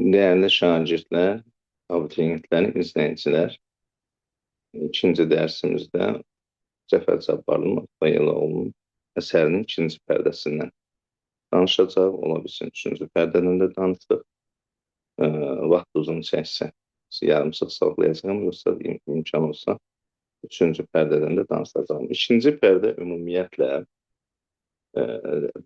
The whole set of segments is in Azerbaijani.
Değerli şagirdler, abituriyentler, izleyiciler, ikinci dersimizdə Cəfər Cabbarlının Bayıloğlu'nun əsərinin ikinci pərdəsindən danışacaq. Ola bilsin, üçüncü pərdədən də danışdıq. Vaxt uzun çəksə, yarımsıq saxlayacağım, yoxsa imkan olsa, üçüncü pərdədən də danışacağım. İkinci pərdə ümumiyyətlə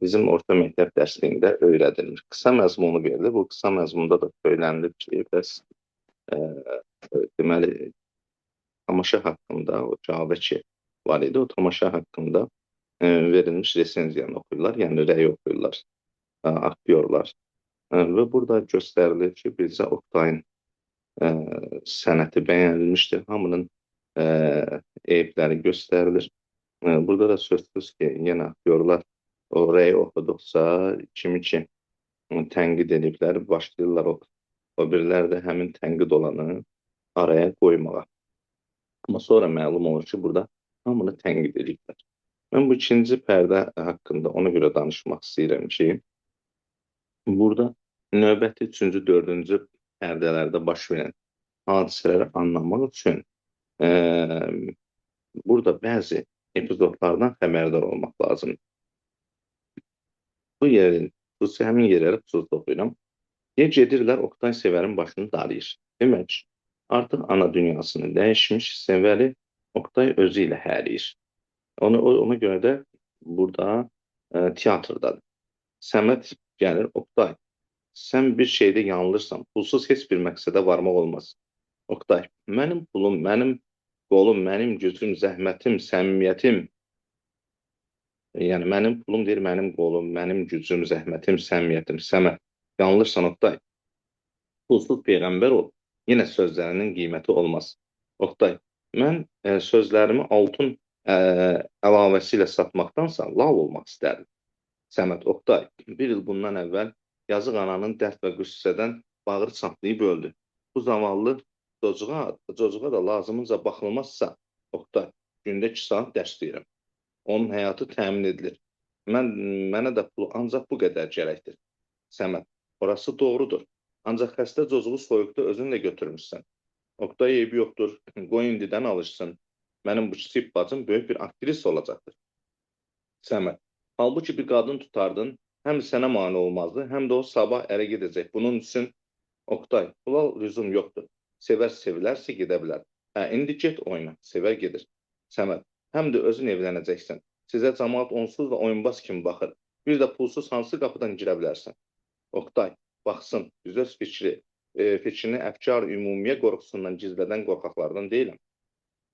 bizim orta məktəb dərsliyində öyrədilir. Qısa məzmunu verilir. Bu qısa məzmunda da söylənilir ki, bəs deməli, tamaşa haqqında, o cavabə ki var idi, o tamaşa haqqında verilmiş resenziyanı oxuyurlar, yəni rəy oxuyurlar, aktyorlar. Və burada göstərilir ki, bizcə Oktayın sənəti bəyənilmişdir, hamının eyibləri göstərilir. Burada da sözsüz ki, yenə aktyorlar o rəyi oxuduqca kimi ki tənqid ediblər, başlayırlar o birilər də həmin tənqid olanı araya qoymağa. Amma sonra məlum olur ki, burada hamını tənqid ediblər. Mən bu ikinci pərdə haqqında ona görə danışmaq istəyirəm ki, burada növbəti üçüncü, dördüncü pərdələrdə baş verən hadisələri anlamaq üçün burada bəzi epizodlardan xəbərdar olmaq lazımdır. Bu yerin, həmin yerləri xüsusilə oxuyuram. Gedirlər, Oktay Sevərin başını darıyır. Demək, artıq ana dünyasını dəyişmiş, Sevəri Oktay özü ilə hərləyir. Ona görə də burada teatrdadır. Səməd gəlir, Oktay, sən bir şeydə yanılırsan, pulsuz heç bir məqsədə varmaq olmaz. Oktay, mənim pulum, mənim qolum, mənim gücüm, zəhmətim, səmimiyyətim, yəni mənim pulum deyir, mənim qolum, mənim gücüm, zəhmətim, səmimiyyətim, Səməd, yanılırsan Oktay. Pulsuz peyğəmbər ol, yenə sözlərinin qiyməti olmaz. Oktay, mən sözlərimi altın əlavəsi ilə satmaqdansa lal olmaq istərdim. Səməd, Oktay, bir il bundan əvvəl yazıq ananın dərd və qüssədən bağrı çatlayıb öldü. Bu zavallı çocuğa da lazımınca baxılmazsa, Oktay, gündə 2 saat dərs deyirəm. Onun həyatı təmin edilir. Mənə də pulu ancaq bu qədər gərəkdir. Səməd, orası doğrudur. Ancaq xəstə çocuğu soyuqda özünlə götürmüşsən. Oktay, eybi yoxdur, qoy indidən alışsın. Mənim bu kiçik bacım böyük bir aktrisa olacaqdır. Səməd, halbuki bir qadın tutardın, həm sənə mane olmazdı, həm də o sabah ərə gedəcək. Bunun üçün, Oktay, bula lüzum yoxdur. Sevər sevilərsə gedə bilər. İndi get oyna, sevər gedir. Səməd, həm də özün evlənəcəksən. Sizə cəmaat onsuz da oyunbaz kimi baxır. Bir də pulsuz hansı qapıdan girə bilərsən? Oktay, baxsın, biz öz fikrini əfkar-ümumiyyə qorxusundan gizlədən qorxaqlardan deyiləm.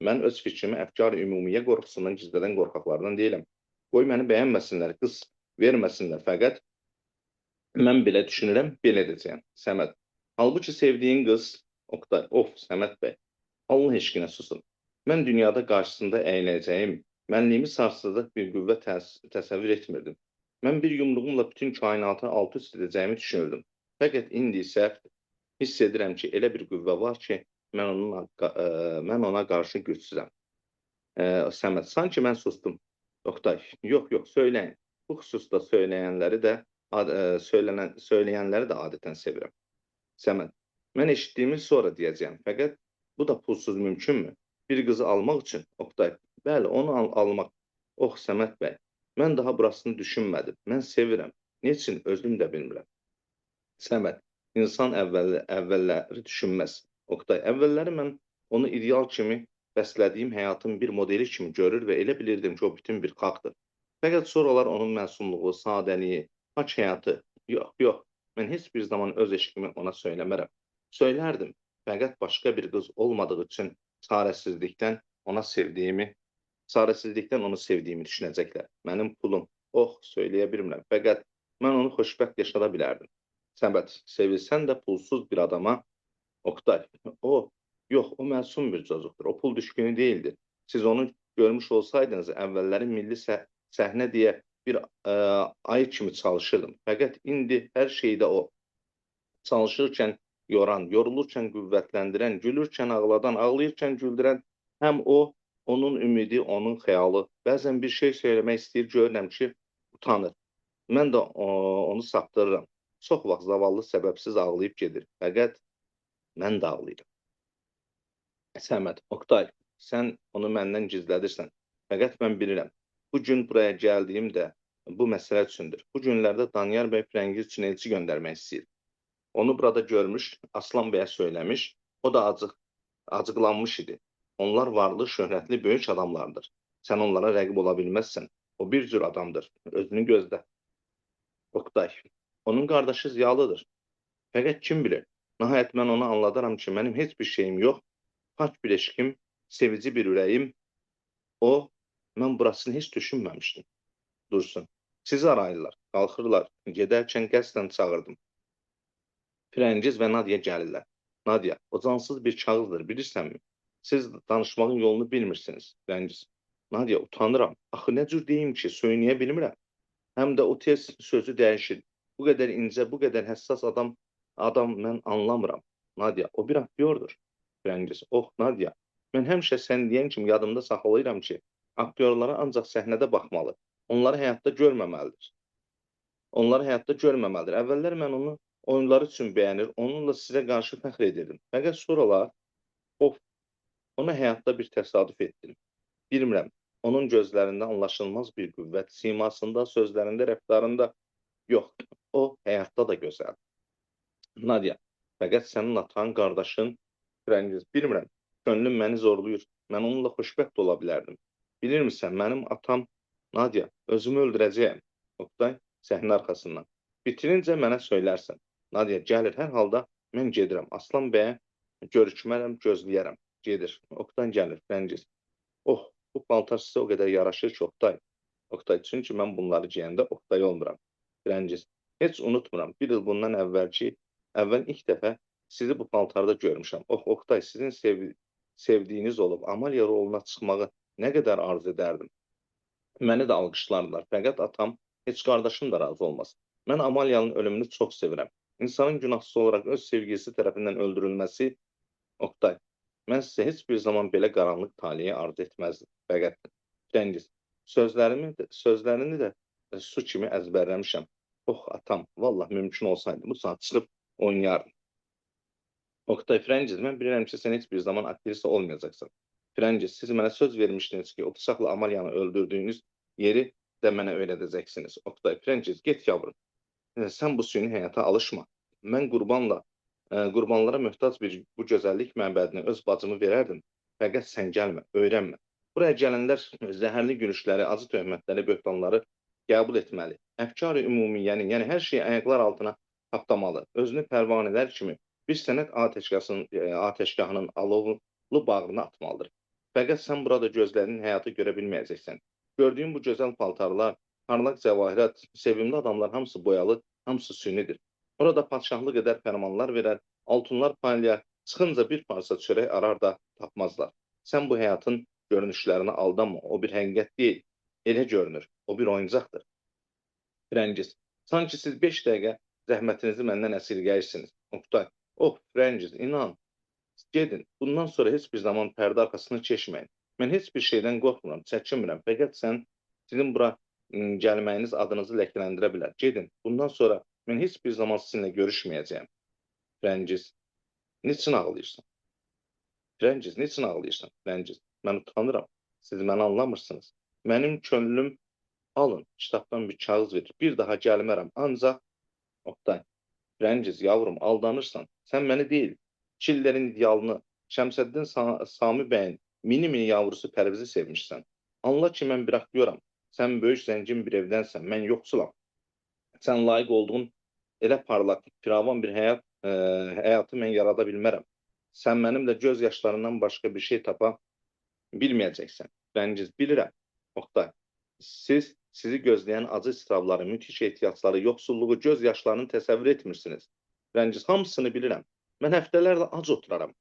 Mən öz fikrimi əfkar-ümumiyyə qorxusundan gizlədən qorxaqlardan deyiləm. Qoy məni bəyənməsinlər, qız verməsinlər, fəqət mən belə düşünürəm, belə edəcəyəm. Səməd, halbuki sevdiyin qız, Oktay, Səməd bəy, Allah eşqinə susun. Mən dünyada qarşısında əyləyəcəyim, mənliyimi sarsıdacaq bir qüvvə təsəvvür etmirdim. Mən bir yumruğumla bütün kainatı alt-üst edəcəyimi düşünürdüm. Fəqət indi isə hiss edirəm ki, elə bir qüvvə var ki, mən ona qarşı gücsüzəm. Səməd, sanki mən sustum. Oktay, yox, söyləyin. Bu xüsusda söyləyənləri də adətən sevirəm. Səməd, mən eşitdiyimi sonra deyəcəyəm, fəqət bu da pulsuz mümkünmü? Bir qızı almaq üçün, Oktay, bəli, onu almaq. Səməd bəy, mən daha burasını düşünmədim. Mən sevirəm. Niçin özüm də bilmirəm. Səməd, insan əvvəlləri düşünməz. Oktay, əvvəlləri mən onu ideal kimi bəslədiyim həyatın bir modeli kimi görür və elə bilirdim ki, o bütün bir xalqdır. Fəqət sonralar onun məsumluğu, sadəliyi, haç həyatı, yox, mən heç bir zaman öz eşqimi ona söyləmərəm. Söylərdim, fəqət başqa bir qız olmadığı üçün çarəsizlikdən onu sevdiyimi düşünəcəklər. Mənim pulum, söyləyə bilmirəm, fəqət mən onu xoşbəxt yaşada bilərdim. Səməd, sevilsən də pulsuz bir adama, Oktay, yox, o məsum bir çocuqdur, o pul düşkünü deyildir. Siz onu görmüş olsaydınız, əvvəlləri milli səhnə deyə bir ayı kimi çalışırdım. Fəqət indi hər şeydə o çalışırkən yoran, yorulurkən qüvvətləndirən, gülürkən ağladan, ağlayırkən güldürən, həm o, onun ümidi, onun xəyalı. Bəzən bir şey söyləmək istəyir, görürəm ki, utanır. Mən də onu saptırıram. Çox vaxt zavallı səbəbsiz ağlayıb gedir. Fəqət mən də ağlayıram. Səməd, Oktay, sən onu məndən gizlədirsən. Fəqət mən bilirəm. Bu gün buraya gəldiyim də bu məsələ üçündür. Bu günlərdə Danyar bəy Firəngiz üçün elçi göndərmək istəyir. Onu burada görmüş, Aslan bəyə söyləmiş, o da acıqlanmış idi. Onlar varlı, şöhrətli, böyük adamlardır. Sən onlara rəqib ola bilməzsən. O bir cür adamdır. Özünü gözlə. Oktay, onun qardaşı ziyalıdır. Fəqət kim bilir? Nəhayət mən ona anladaram ki, mənim heç bir şeyim yox. Pak bir eşkim, sevici bir ürəyim. O, mən burasını heç düşünməmişdim. Dursun. Sizi arayırlar, qalxırlar. Gedərkən qəsdən çağırdım. Firəngiz və Nadia gəlirlər. Nadia, o cansız bir kağızdır, bilirsənmi? Siz danışmağın yolunu bilmirsiniz, Firəngiz. Nadia, utanıram. Axı nə cür deyim ki, söyləyə bilmirəm. Həm də o tez sözü dəyişir. Bu qədər incə, bu qədər həssas adam mən anlamıram. Nadia, o bir aktyordur. Firəngiz, oh Nadia, mən həmişə sən deyən kimi yadımda saxlayıram ki, aktyorlara ancaq səhnədə baxmalı, onları həyatda görməməlidir. Onları həyatda görməməlidir. Əvvəllər mən onu oyunları üçün bəyənir, onunla sizə qarşı fəxr edirdim. Fəqət sonralar, ona həyatda bir təsadüf etdim. Bilmirəm, onun gözlərində anlaşılmaz bir qüvvət, simasında, sözlərində, rəftarında yox, o həyatda da gözəl. Nadia, fəqət sənin atan, qardaşın, Firəngiz, bilmirəm, könlüm məni zorluyur, mən onunla xoşbəxt ola bilərdim. Bilirmisən, mənim atam, Nadia, özümü öldürəcəyəm. Oktay, səhnə arxasından. Bitirincə mənə söylərsən. Nadia, gəlir, hər halda mən gedirəm. Aslan bəyə görüşmərəm, gözləyərəm. Gedir. Oktay gəlir, Firəngiz. Oh, bu paltar sizə o qədər yaraşır ki, Oktay. Oktay, çünki mən bunları geyəndə Oktay olmuram. Firəngiz, heç unutmuram, bir il bundan əvvəl ilk dəfə sizi bu paltarda görmüşəm. Oh, Oktay, sizin sevdiyiniz olub, Amalya roluna çıxmağı nə qədər arzu edərdim. Məni də alqışlardılar, fəqət atam, heç qardaşım da razı olmaz. Mən Amalyanın ölümünü çox sevirəm. İnsanın günahsız olaraq öz sevgilisi tərəfindən öldürülməsi, Oktay, mən sizə heç bir zaman belə qaranlıq taliyə arzu etməzdim. Fəqət, Firəngiz, sözlərini də su kimi əzbərləmişəm. Oh, atam, vallah mümkün olsaydı bu saat çıxıb oynayardım. Oktay, Firəngiz, mən bilirəm ki, sən heç bir zaman aktrisa olmayacaqsan. Firəngiz, siz mənə söz vermişdiniz ki, o bıçaqla Amalyanı öldürdüyünüz yeri də mənə öyrədəcəksiniz. Oktay, Firəngiz, get yavrum. Sən bu süni həyata alışma. Mən qurbanlara möhtac bir bu gözəllik məbədinə öz bacımı verərdim. Fəqət sən gəlmə, öyrənmə. Buraya gələnlər zəhərli gülüşləri, acı töhmətləri, böhtanları qəbul etməli. Əfkar-ı ümumiyyəni, yəni hər şeyi ayaqlar altına tapdamalı. Özünü pərvanələr kimi bir sənət atəşgahının alovlu bağrına atmalıdır. Fəqət sən burada gözlədiyin həyatı görə bilməyəcəksən. Gördüyün bu gözəl paltarlar, parlaq cəvahirat, sevimli adamlar hamısı boyalı, hamısı sünidir. Orada padşahlıq edər, fərmanlar verər, altınlar paylayar, çıxınca bir parça çörək arar da tapmazlar. Sən bu həyatın görünüşlərinə aldanma, o bir həqiqət deyil. Elə görünür, o bir oyuncaqdır. Firəngiz, sanki siz 5 dəqiqə zəhmətinizi məndən əsirgəyirsiniz. Oktay, oh, Firəngiz, inan, gedin, bundan sonra heç bir zaman pərdə arxasını keçməyin. Mən heç bir şeydən qorxmuram, çəkinmirəm. Fəqət sizin bura gəlməyiniz adınızı ləkələndirə bilər. Gedin, bundan sonra mən heç bir zaman sizinlə görüşməyəcəyəm. Firəngiz, niçin ağlayırsan? Firəngiz, niçin ağlayırsan? Firəngiz, mən utanıram, siz məni anlamırsınız. Mənim könlüm, alın, kitabdan bir kağız verir, bir daha gəlmərəm, ancaq, Oktay, Firəngiz, yavrum, aldanırsan, sən məni deyil, Çillərin idealını, Şəmsəddin Sami bəyin mini yavrusu Pərvizi sevmişsən. Anla ki, mən bir aktyoram, sən böyük zəngin bir evdənsən, mən yoxsulam. Sən layiq olduğun elə parlaq, firavan bir həyatı mən yarada bilmərəm. Sən mənimlə göz yaşlarından başqa bir şey tapa bilməyəcəksən. Firəngiz, bilirəm, Oktay, sizi gözləyən acı istirabları, müthiş ehtiyacları, yoxsulluğu, göz yaşlarını təsəvvür etmirsiniz. Firəngiz, hamısını bilirəm. Mən həftələrlə ac oturaram.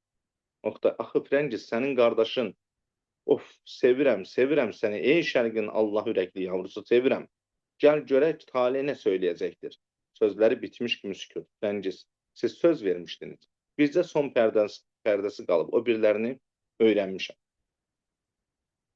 Oktay, axı Firəngiz, sənin qardaşın, of, sevirəm səni, ey şərqin Allah ürəkli yavrusu, sevirəm. Gəl görək, tale nə söyləyəcəkdir. Sözləri bitmiş kimi sükut. Firəngiz, siz söz vermişdiniz. Bizcə son pərdəsi qalıb, o birlərini öyrənmişəm.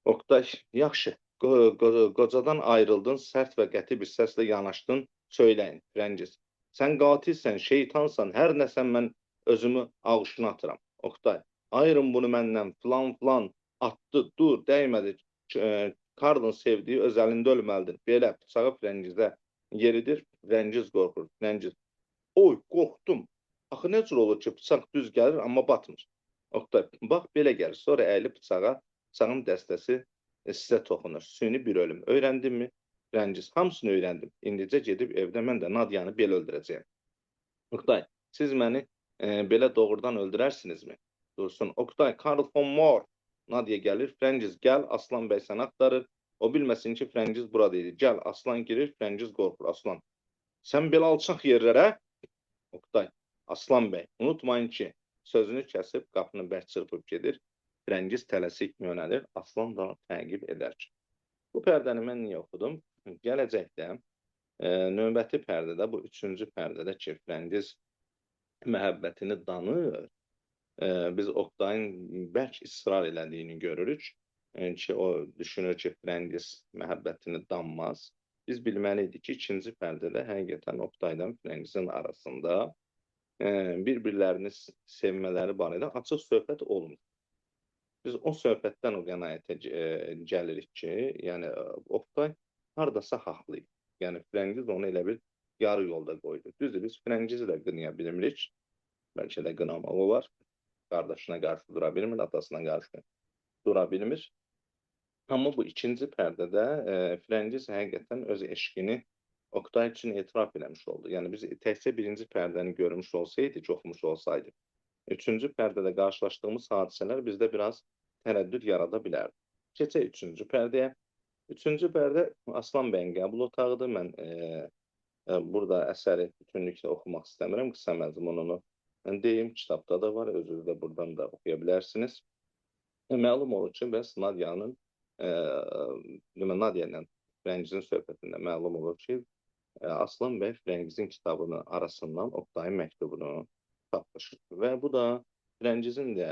Oktay, yaxşı, qocadan ayrıldın, sərt və qəti bir səslə yanaşdın, söyləyin, Firəngiz. Sən qatilsən, şeytansan, hər nəsən mən özümü ağuşuna atıram. Oqtay, ayırın bunu məndən, filan filan, atdı, dur, dəymədi. Karlın sevdiyi öz əlində ölməlidir. Belə bıçağı Frəngizə yeridir, Frəngiz qorxur, Frəngiz. Oy, qorxdum. Axı nə cür olur ki, bıçaq düz gəlir, amma batmır. Oqtay, bax belə gəlir. Sonra əyilib bıçağın dəstəsi sizə toxunur. Süni bir ölüm. Öyrəndinmi? Frəngiz, hamısını öyrəndim. İndicə gedib evdə mən də Nadiyanı belə öldürəcəyəm. Oqtay, siz məni belə doğrudan öldürərsinizmi? Dursun. Oqtay, Karl von Moor. Nadia gəlir. Frəngiz, gəl, Aslan bəy səni axtarır. O bilməsin ki, Frəngiz burada idi. Gəl, Aslan girir, Frəngiz qorxur. Aslan, sən belə alçaq yerlərə? Oqtay, Aslan bəy, unutmayın ki, sözünü kəsib qapını bərk çırpıb gedir. Frəngiz tələsik yönəlir, Aslan da təqib edər. Bu pərdəni mən niyə oxudum? Gələcəkdə, növbəti pərdədə, bu üçüncü pərdədə ki, Frəngiz məhəbbətini danır, biz Oqtayın bərk israr elədiyini görürük ki, o düşünür ki, Frəngiz məhəbbətini danmaz. Biz bilməliydik ki, ikinci pərdədə həqiqətən Oqtaydan Frəngizin arasında bir-birlərini sevmələri barədə açıq söhbət olmur. Biz o söhbətdən o qənaətə gəlirik ki, yəni Oqtay hardasa haqlıyıq. Yəni Frəngiz onu elə bir yarı yolda qoydu. Düzdür, biz Frəngizi də qınaya bilmirik. Bəlkə də qınamaq olar. Qardaşına qarşı dura bilmir, atasına qarşı dura bilmir. Amma bu ikinci pərdədə Frəngiz həqiqətən öz eşqini Oqtay üçün etiraf eləmiş oldu. Yəni biz təkcə birinci pərdəni görmüş olsaydıq, oxumuş olsaydıq, üçüncü pərdədə qarşılaşdığımız hadisələr bizdə biraz tərəddüd yarada bilərdi. Keçək üçüncü pərdəyə. Üçüncü pərdə Aslan bəyin qəbul otağıdır. Mən burada əsəri bütünlüklə oxumaq istəmirəm. Qısa məzmununu deyim, kitabda da var, özünüz də buradan da oxuya bilərsiniz. Məlum olur ki, bəs Nadiyanın Nadia ilə Frəngizin söhbətində məlum olur ki, Aslan bəy Frəngizin kitabının arasından Oqtayın məktubunu tapmışır. Və bu da Frəngizin də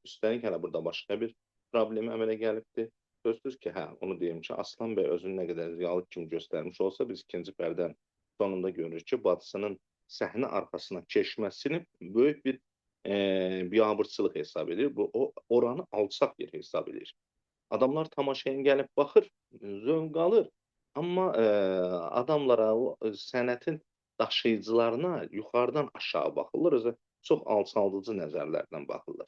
üstəlik hələ burada başqa bir problemi əmələ gəlibdir. Sözsüz ki, onu deyim ki, Aslan bəy özünü nə qədər realıq kimi göstərmiş olsa, biz ikinci pərdən sonunda görürük ki, bacısının səhnə arxasına keçməsini böyük bir biabırçılıq hesab edir. Bu, oranı alçaq yer hesab edir. Adamlar tamaşaya gəlib baxır, zövq alır. Amma adamlara, sənətin daşıyıcılarına yuxarıdan aşağı baxırlar, çox alçaldıcı nəzərlərdən baxırlar.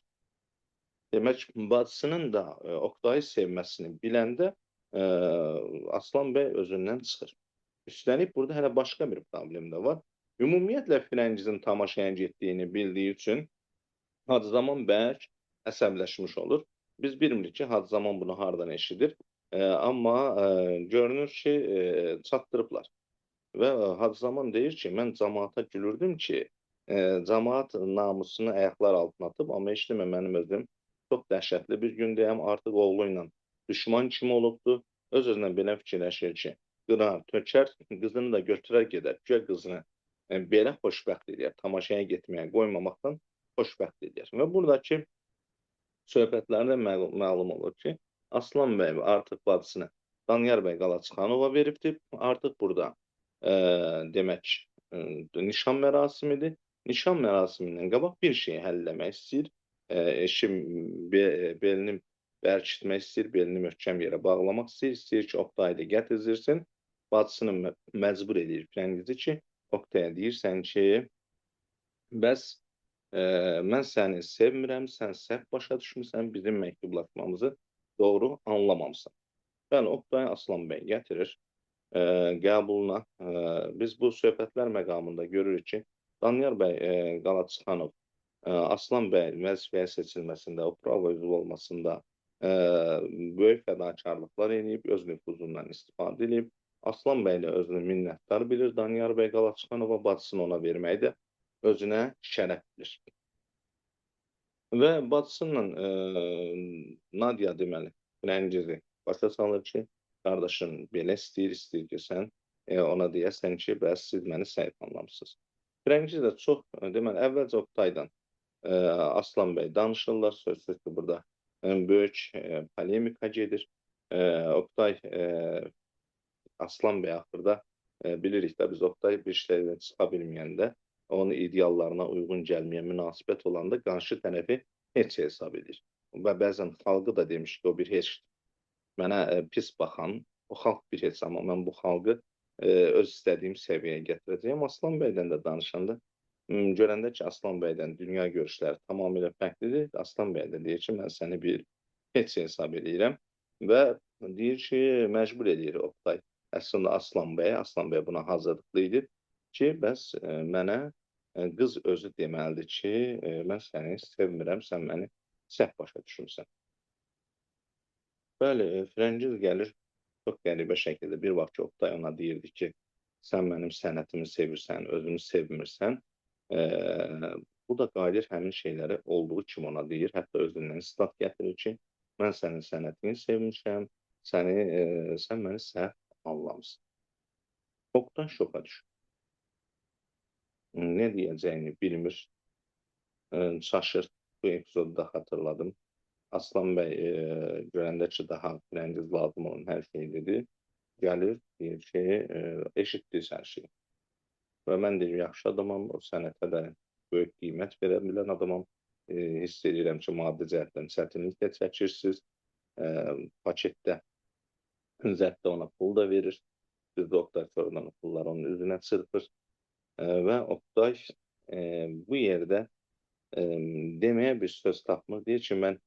Demək, bacısının da Oqtayı sevməsini biləndə Aslan bəy özündən çıxır. Üstəlik, burada hələ başqa bir problem də var. Ümumiyyətlə, Frəngizin tamaşaya getdiyini bildiyi üçün Hacızaman bərk əsəbləşmiş olur. Biz bilmirik ki, Hacızaman bunu hardan eşidir. Amma görünür ki, çatdırıblar. Və Hacızaman deyir ki, mən cəmaata gülürdüm ki, cəmaat namusunu ayaqlar altına atıb, amma eşitmə mənim özüm çox dəhşətli bir gündəyəm, artıq oğlu ilə düşman kimi olubdur. Öz-özünə belə fikirləşir ki, qırar, tökər, qızını da götürər gedər. Güya qızını belə xoşbəxt edir, tamaşaya getməyə qoymamaqdan xoşbəxt edir. Və buradakı söhbətlərdə məlum olur ki, Aslan bəy artıq bacısını Danyar bəy Qalaçıxanova veribdir. Artıq burada demək nişan mərasimidir. Nişan mərasimindən qabaq bir şeyi həllləmək istəyir. Eşim belini bərkitmək istəyir, belini möhkəm yerə bağlamaq istəyir ki, Oqtayı da gətirsin. Bacısını məcbur edir Frəngizi ki, Oqtaya deyirsən ki, bəs mən səni sevmirəm, sən səhv başa düşmüsən, bizim məktublaşmamızı doğru anlamamısan. Bəli, Oqtay Aslan bəy gətirir qəbuluna. Biz bu söhbətlər məqamında görürük ki, Danyar bəy Qalaçıxanov Aslan bəy vəzifəyə seçilməsində, o prava üzvü olmasında böyük fədakarlıqlar edib, öz nüfuzundan istifadə edib. Aslan bəy də özünü minnətdar bilir Danyar bəy Qalaçıxanova, bacısını ona verməkdə özünə şərəf bilir. Və bacısıyla Nadia deməli, Frəngizi başa salır ki, qardaşın belə istəyir ki, sən ona deyəsən ki, bəs siz məni səhv anlamısınız. Frəngiz də çox, deməli, əvvəlcə Oqtaydan Aslan bəy danışırlar, sözsüz ki, burada böyük polemika gedir. Oqtay Aslan bəy axırda bilirik də biz Oktay bir şeydən çıxa bilməyəndə, onun ideallarına uyğun gəlməyən münasibət olanda qarşı tərəfi heç hesab edir. Və bəzən xalqı da demiş ki, o bir heç mənə pis baxan o xalq bir heç, amma mən bu xalqı öz istədiyim səviyyəyə gətirəcəyəm. Aslan bəydən də danışanda görəndə ki, Aslan bəydən dünya görüşləri tamamilə fərqlidir. Aslan bəy də deyir ki, mən səni bir heç hesab edirəm və deyir ki, məcbur edir Oktay. Əslində Aslan bəy buna hazırlıqlı idi ki, bəs mənə qız özü deməlidir ki, mən səni sevmirəm, sən məni səhv başa düşmüsən. Bəli, Firəngiz gəlir çox qəribə şəkildə. Bir vaxt ki, Oktay ona deyirdi ki, sən mənim sənətimi sevirsən, özünü sevmirsən. Bu da qayıdır həmin şeyləri olduğu kimi ona deyir. Hətta özündən istat gətirir ki, mən sənin sənətini sevmişəm, sən məni səhv anlamısan. Oktay şoka düşür. Nə deyəcəyini bilmir, çaşır. Bu epizodu da xatırladım. Aslan bəy görəndə ki, daha Firəngiz lazım olan hər şeyi dedi. Gəlir, deyir ki, eşitdiniz hər şeyi. Və mən deyir, yaxşı adamam, o sənətə də böyük qiymət verə bilən adamam. Hiss edirəm ki, maddi cəhətdən çətinliklə çəkirsiniz. Paketdə, zətdə ona pul da verir. Düzdür, Oktay sonradan o pullar onun üzünə çırpır. Və Oktay bu yerdə deməyə bir söz tapmır. Deyir ki, mən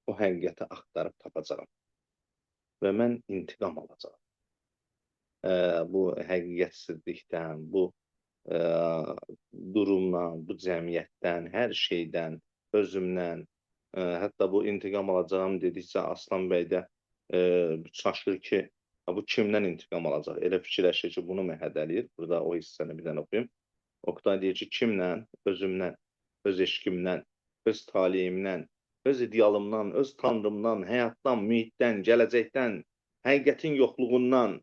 o həqiqəti axtarıb tapacağam və mən intiqam alacağam. Bu həqiqətsizlikdən, bu durumdan, bu cəmiyyətdən, hər şeydən, özümdən, hətta bu intiqam alacağım dedikcə Aslan bəy də çaşır ki, bu kimdən intiqam alacaq? Elə fikirləşir ki, bunu mu hədələyir? Burada o hissəni bir dənə oxuyum. Oktay deyir ki, kimdən? Özümdən, öz eşqimdən, öz taleyimdən, öz idealımdan, öz tanrımdan, həyatdan, mühitdən, gələcəkdən, həqiqətin yoxluğundan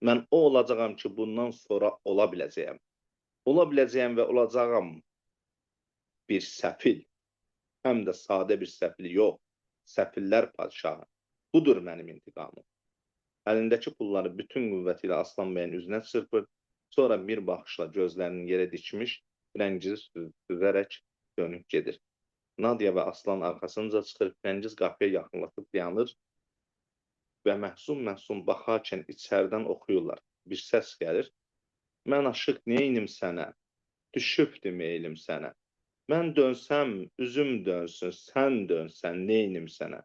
mən o olacağam ki, bundan sonra ola biləcəyəm. Ola biləcəyəm və olacağam bir səfil, həm də sadə bir səfil yox, səfillər padşahı. Budur mənim intiqamım. Əlindəki pulları bütün qüvvəti ilə Aslan bəyin üzünə çırpır, sonra bir baxışla gözlərini yerə dikmiş, Firəngizi süzərək dönüb gedir. Nadia və Aslan arxasınca çıxır, Firəngiz qapıya yaxınlaşıb dayanır və məhzun baxarkən içərdən oxuyurlar. Bir səs gəlir. Mən aşıq neynim sənə, düşübdü meylim sənə. Mən dönsəm, üzüm dönsün, sən dönsən, neynim sənə.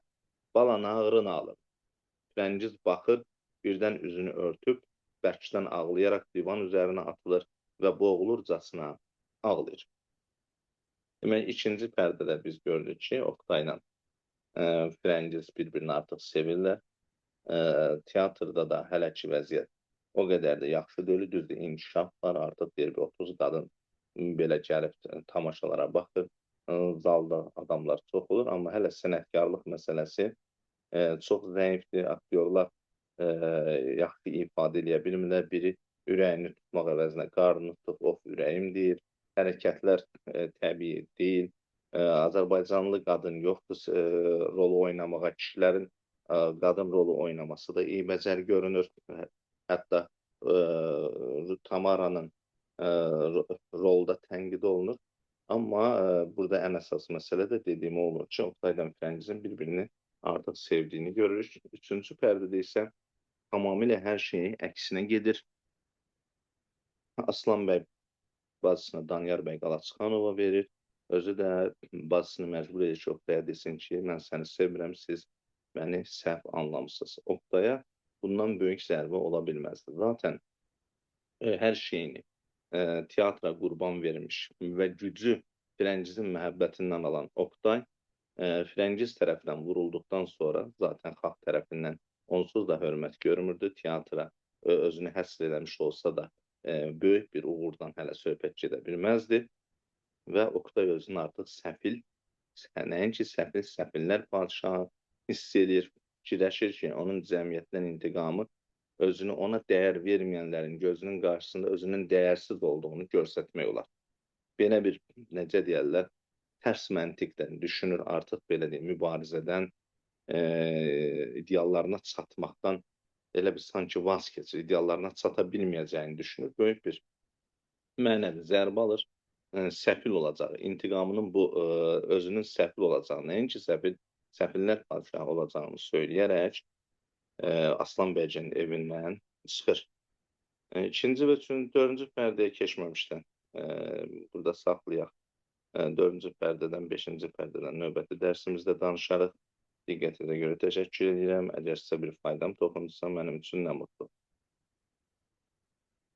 Balan ağrın alır. Firəngiz baxır, birdən üzünü örtüb, bərkdən ağlayaraq divan üzərinə atılır və boğulurcasına ağlayır. Demək, ikinci pərdədə biz gördük ki, Oktayla Firəngiz bir-birini artıq sevirlər. Teatrda da hələ ki vəziyyət o qədər də yaxşı deyil, düzdür, inkişaf var, artıq deyir, 30 qadın belə gəlib tamaşalara baxır, zalda adamlar çox olur, amma hələ sənətkarlıq məsələsi çox zəifdir, aktyorlar yaxşı ifadə edə bilmirlər, biri ürəyini tutmaq əvəzinə qarnını tutub, of ürəyim deyir, hərəkətlər təbii deyil, Azərbaycanlı qadın yoxdur rolu oynamağa, kişilərin qadın rolu oynaması da eybəcər görünür. Hətta Tamaranın rolda tənqid olunur. Amma burada ən əsas məsələ də dediyim olur ki, Oktayla Firəngizin bir-birini artıq sevdiyini görürük. Üçüncü pərdədə isə tamamilə hər şeyi əksinə gedir. Aslan bəy bacısına Danyar bəy Qalaçıxanova verir. Özü də bacısını məcbur edir ki, Oktaya desin ki, mən səni sevmirəm, siz məni səhv anlamısınız. Oktaya bundan böyük zərbə ola bilməzdir. Zaten hər şeyini teatra qurban vermiş və gücü Firəngizin məhəbbətindən alan Oktay, Firəngiz tərəfindən vurulduqdan sonra zaten xalq tərəfindən onsuz da hörmət görmürdü. Teatra özünü həsr eləmiş olsa da böyük bir uğurdan hələ söhbət gedə bilməzdi və Oktay özünü artıq səfil, nəinki səfil, səfillər padşahı hiss edir, fikirləşir ki, onun cəmiyyətdən intiqamı özünü ona dəyər verməyənlərin gözünün qarşısında özünün dəyərsiz olduğunu göstərmək olar. Belə bir, necə deyərlər, tərs məntiqdən düşünür, artıq belə deyil, mübarizədən, ideallarına çatmaqdan elə bir sanki vaz keçir, ideallarına çata bilməyəcəyini düşünür. Böyük bir mənəvi zərbə alır. Səfil olacaq. İntiqamının bu özünün səfil olacağını, nəinki səfillər padşahı olacağını söyləyərək Aslan bəycinin evindən çıxır. İkinci və dördüncü pərdəyə keçməmişdən burada saxlayaq. Dördüncü pərdədən, beşinci pərdədən növbəti dərsimizdə danışarıq. Diqqətinizə görə təşəkkür edirəm. Əgər sizə bir faydam toxundusa, mənim üçün nə mutlu.